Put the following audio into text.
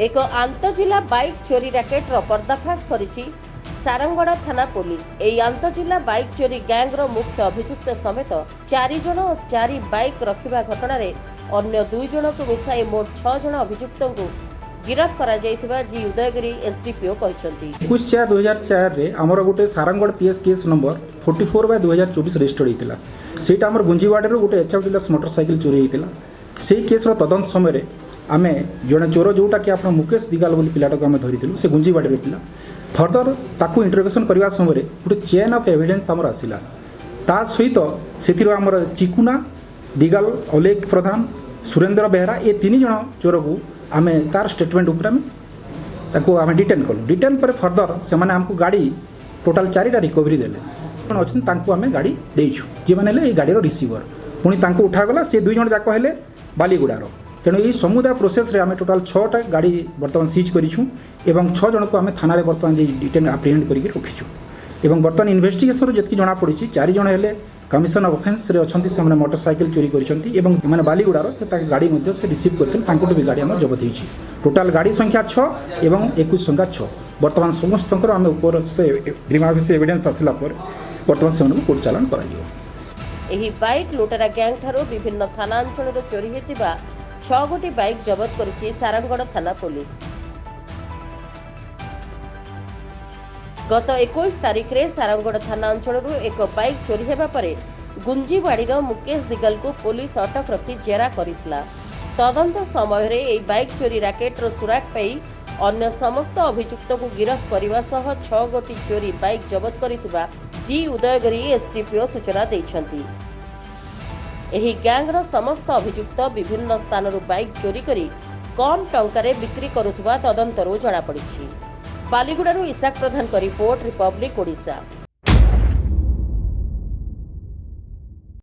एक आंतजिला बाइक चोरी रैकेटर पर्दाफाश करिछि सारंगगड़ा थाना पुलिस। एई आंतजिला बाइक चोरी गैंगर मुख्य अभियुक्त समेत 4 जन और 4 बाइक रखिबा घटना अन्य 2 जन को मिसाई मोट 6 जन अभियुक्त को गिरफ्त करा जायथिबा जी उदयगिरी एसडीपीओ कहछन्ती। 21/4/2004 रे हमर गोटे Sarangarh PS case number 44/2024 register होइतिला। सेटा हमर गुंजीवाड़ी रो गोटे एचएफ डिलक्स मोटरसाइकिल चोरी होइतिला। सेही केस रो तदंत समय रे आमे जने चोर जोटा कि आपण मुकेश दिगाल बोली पिलाटा को आमे धरितिलु। से गुंजीवाड़ी रे पिला फर्दर ताकू इंटरोगेशन करबा समय रे गोटे चेन ऑफ एविडेंस हमर आसिला। ता सहित सेथिरो हमर चिकुना दिगाल अलेख प्रधान सुरेंद्र बेहरा ए 3 जन चोर को आमे तार स्टेटमेंट ऊपर आमे ताको आमे डिटेन कलु। डिटेन पर फर्दर से माने हमको गाड़ी टोटल 4टा रिकवरी देले। कोन अछि तांको आमे गाड़ी देइछु जे माने ले ए गाड़ी रो रिसीवर पुनी तांको उठा गला। से 2 जन जाको हेले बालीगुडारो। तेणु यही समुदाय प्रोसेस रे आमे टोटल 6टा गाड़ी वर्तमान सीज करिछु एवं 6 जन को आमे थाना रे वर्तमान डिटेन अप्रिहेंड करिक रखिछु। एवं वर्तमान इन्वेस्टिगेशन रो जतकी जणा पड़िछि 4 जन हेले कमिशन ऑफ ऑफेंस रे अछंती से माने मोटरसाइकिल चोरी करिसंती एवं माने बालीगुडारो से ताके गाड़ी मध्ये से रिसीव करथिन। तांको भी गाड़ी हम जब्त हिछि। टोटल गाड़ी संख्या 6 एवं 21 संख्या 6 वर्तमान समस्तकर आमे ऊपर से ग्रीमाफिस एविडेंस आसिला पर वर्तमान से माने कोर्ट चालान कराइयो। एही बाइक लुटेरा गैंग थारो विभिन्न थाना अंचल रो चोरी हेतिबा 6 गोटी बाइक जब्त करिछि सारंगगढ़ थाना पुलिस। गत 21 तारिख रे सारंगगढ़ थाना अंचल एक बाइक चोरी हेबा परे गुंजीवाड़ीर मुकेश दिगल को पुलिस अटक रखी जेरा करितला। तदंत समय रे एई बाइक चोरी रैकेटर सुराग पाई अन्य समस्त अभियुक्त को गिरफ्त करने सह 6 गोटी चोरी बाइक जब्त करितबा जी उदयगिरी एसडीपीओ सूचना दैछन्ती। एही गैंगर समस्त अभियुक्त विभिन्न स्थान बाइक चोरी करी कम टंकारे बिक्री करुथबा तदंतरू जଣା पड़िछि। बालीगुडारू इसाक प्रधान का रिपोर्ट, रिपब्लिक ओडिशा।